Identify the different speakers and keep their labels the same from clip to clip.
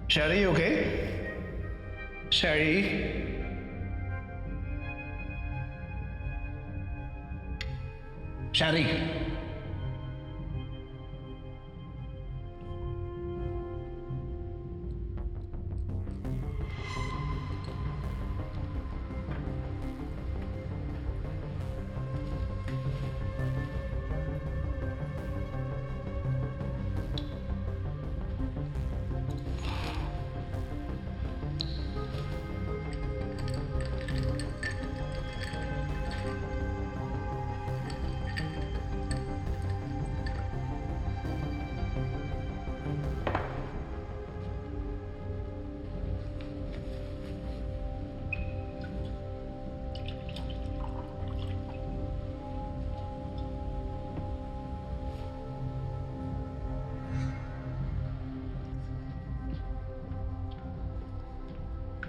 Speaker 1: Sherry, you okay? Sherry? Sherry?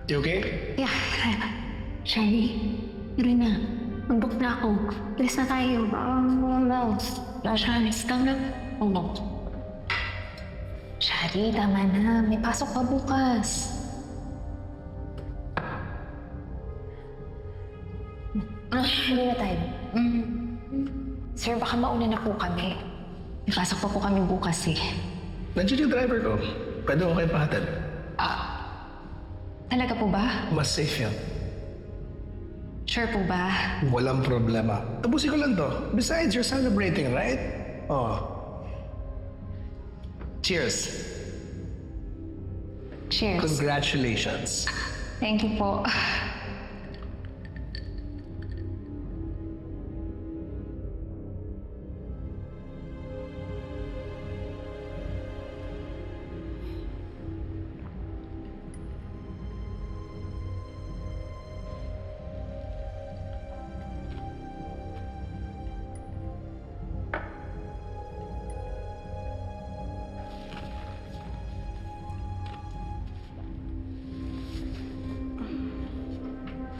Speaker 1: You okay?
Speaker 2: Yeah. Sherry, yun na. Mag-book na ako. Alis na tayo. Sherry, calm lang. Sherry, tama na. May pasok pa bukas. Hindi na tayo. Sir, baka mauna na po kami. May pasok pa po kami bukas eh.
Speaker 1: Nandiyan yung driver ko. Pwede mo kayo pahatid.
Speaker 2: Talaga po ba?
Speaker 1: Mas safe yan.
Speaker 2: Sure po ba?
Speaker 1: Walang problema. Tapusin ko lang to. Besides, you're celebrating, right? Oh. Cheers.
Speaker 2: Cheers.
Speaker 1: Congratulations.
Speaker 2: Thank you po.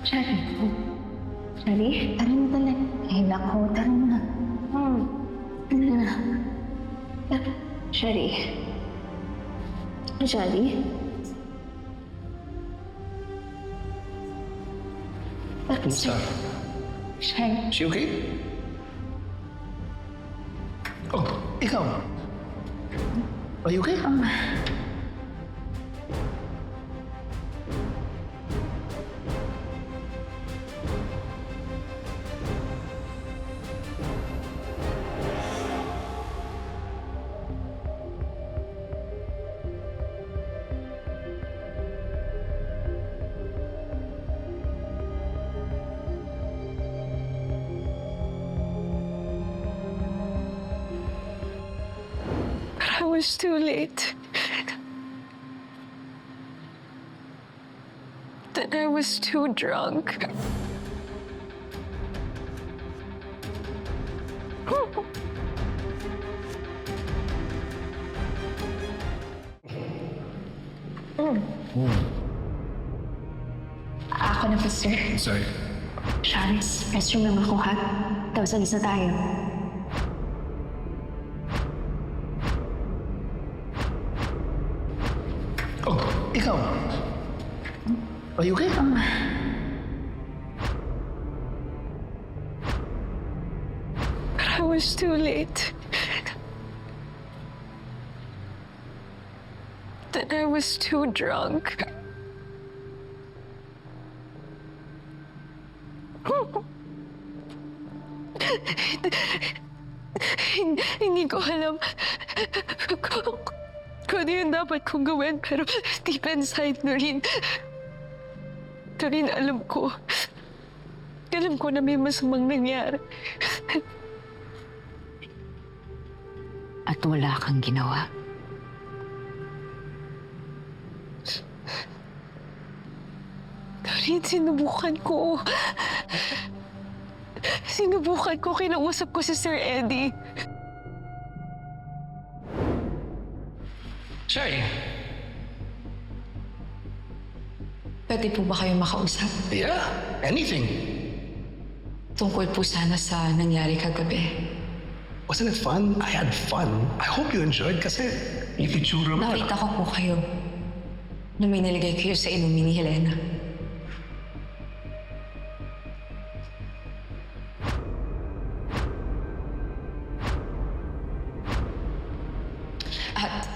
Speaker 2: Sherry? Sherry? Tara na talaga. Eh, nako, tara na. Tara na. Sherry? Sherry?
Speaker 1: Kumusta?
Speaker 2: Sherry?
Speaker 1: She okay? Oh, ikaw. Are you okay?
Speaker 3: I was too late. Then I was too drunk.
Speaker 2: Ako na po, sir.
Speaker 1: Sorry.
Speaker 2: Charles, restroom lang ako, ha? Tapos alis na tayo.
Speaker 1: Oh, ikaw. Are you okay?
Speaker 3: I was too late. Then I was too drunk. Hindi ko alam kung ano yung dapat kong gawin, pero deep inside na rin alam ko na may masamang nangyari.
Speaker 2: At wala kang ginawa.
Speaker 3: Doreen, sinubukan ko. Kinausap ko si Sir Eddie.
Speaker 1: Sherry.
Speaker 4: Pwede po ba kayo makausap?
Speaker 1: Yeah, anything.
Speaker 4: Tungkol po sana sa nangyari kagabi.
Speaker 1: Wasn't it fun? I had fun. I hope you enjoyed kasi yung picture mo.
Speaker 4: Nakita ko po kayo. na may nilagay kayo sa inumin ni Helena. At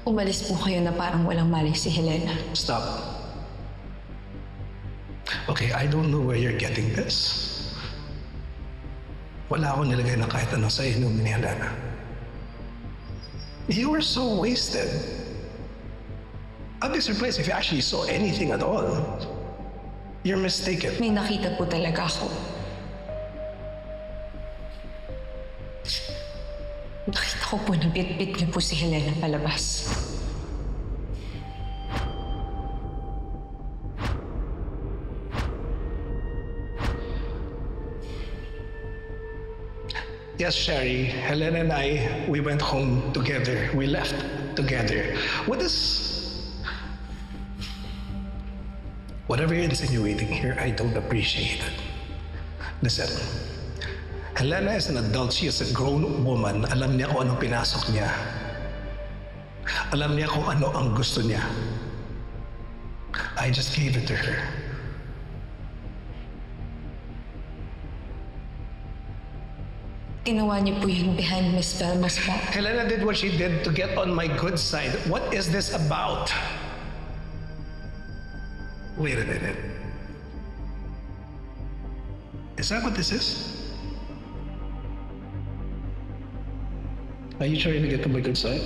Speaker 4: umalis po kayo na parang walang mali si Helena.
Speaker 1: Stop. Okay, I don't know where you're getting this. Wala akong nilagay na kahit ano sa inumin ni Helena. You were so wasted. I'd be surprised if you actually saw anything at all. You're mistaken.
Speaker 4: May nakita po talaga ako. Nakita ko po na bit-bit niyo po si Helena palabas.
Speaker 1: Yes, Sherry, Helena and I, we went home together. We left together. Whatever you're insinuating here, I don't appreciate it. Listen, Helena is an adult. She is a grown woman. Alam niya kung anong pinasok niya. Alam niya kung ano ang gusto niya. I just gave it to her.
Speaker 4: Ginawa niyo po yun behind Miss Velma's back.
Speaker 1: Helena did what she did to get on my good side. What is this about? Wait a minute. Is that what this is? Are you trying to get to my good side?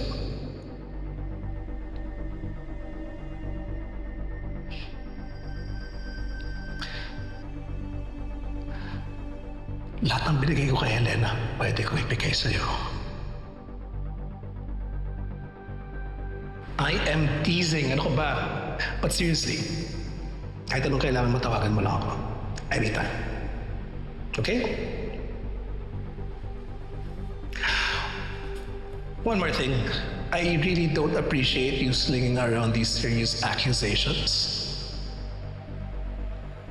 Speaker 1: Lahat ng binigay ko kay Helena, pwede ko ibigay sa'yo. I am teasing. Ano ko ba? But seriously, kahit anong kailangan mo, tawagan mo lang ako. Anytime. Okay? One more thing. I really don't appreciate you slinging around these serious accusations.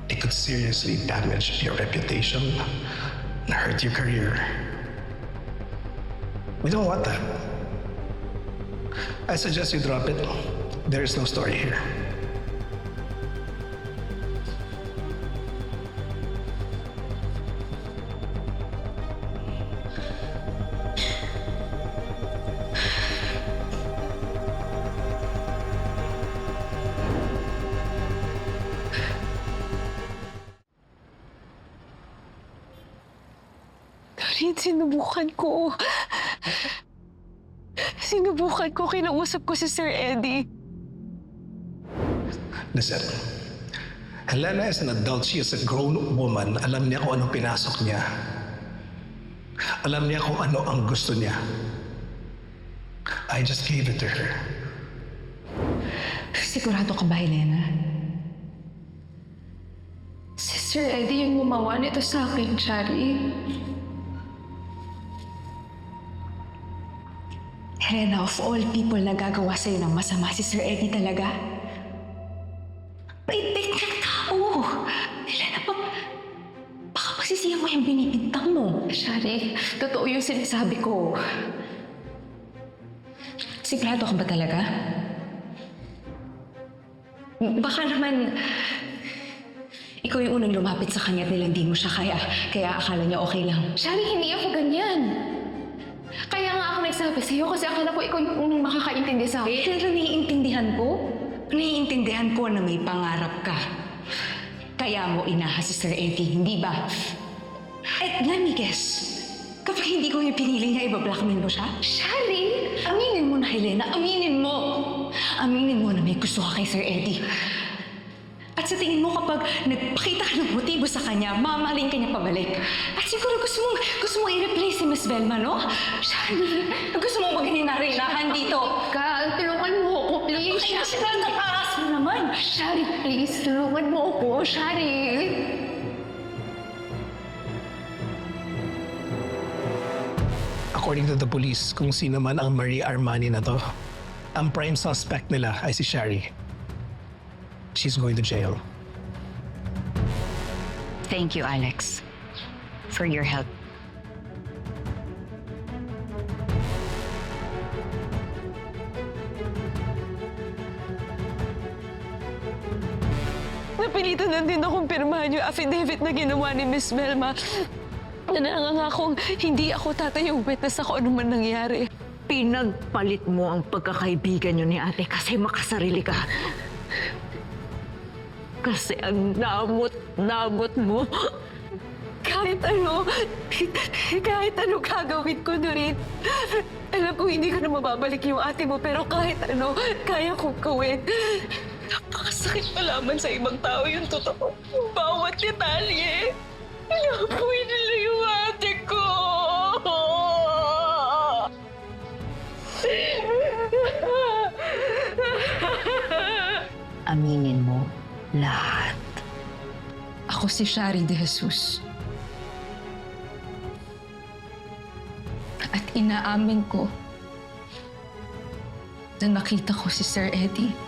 Speaker 1: It could seriously damage your reputation and hurt your career. We don't want that. I suggest you drop it. There is no story here.
Speaker 3: Doreen, sinubukan ko. Kinausap ko si Sir Eddie.
Speaker 1: Listen, Helena is an adult. She is a grown woman. Alam niya kung anong pinasok niya. Alam niya kung ano ang gusto niya. I just gave it to her.
Speaker 4: Sigurado ka ba, Helena?
Speaker 2: Si Sir Eddie yung gumawa nito sa akin, Shari.
Speaker 4: Helena, of all people na gagawa sa'yo ng masama, si Sir Eddie talaga. Bait-bait ng tao. Helena, baka pagsisiyan mo yung binibintang mo.
Speaker 2: Shari, totoo yung sinasabi ko.
Speaker 4: Sigurado ka ba talaga? Baka naman ikaw yung unang lumapit sa kanya at nilandi mo siya kaya akala niya okay lang.
Speaker 2: Shari, hindi ako ganyan. Kaya nga ako nagsabi sa'yo kasi akala ko ikaw yung unang makakaintindi sa akin.
Speaker 4: Pero naiintindihan ko? Naiintindihan ko na may pangarap ka. Kaya mo inahas si Sir Eddie, hindi ba? At let me guess, kapag hindi ko yung pinili niya, iba-blackmail mo siya?
Speaker 2: Shari!
Speaker 4: Aminin mo na, Helena. Aminin mo! Aminin mo na may gusto ka kay Sir Eddie. At sa tingin mo kapag nagpakita ka ng motibo sa kanya, mamahalin ka niya pabalik. At siguro gusto mong i-replace si Miss Velma, no? Shari, gusto mong maging narinahan dito.
Speaker 2: Kal, tulungan mo ako, please.
Speaker 4: Kaya sila nag-aas mo naman.
Speaker 2: Shari, please, tulungan mo ako. Shari!
Speaker 1: According to the police, kung sino man ang Marie Armani na to, ang prime suspect nila ay si Shari. She's going to jail.
Speaker 5: Thank you, Alex, for your help.
Speaker 3: napilitan lang din akong pirmahan yung affidavit na ginawa ni Miss Melma. Na nangangakong hindi ako tatayong witness sa kung ano man nangyari.
Speaker 6: Pinagpalit mo ang pagkakaibigan niyo ni ate kasi makasarili ka. Kasi ang damot-damot mo.
Speaker 3: Kahit ano gagawin ko na rin. Alam ko hindi ko na mababalik yung ate mo, pero kahit ano, kaya kong gawin. Napakasakit malaman sa ibang tao yung totoo. Bawat detalye. Inapoy nila yung ate ko.
Speaker 5: Aminin mo lahat.
Speaker 4: Ako si Shari de Jesus. At inaamin ko na nakita ko si Sir Eddie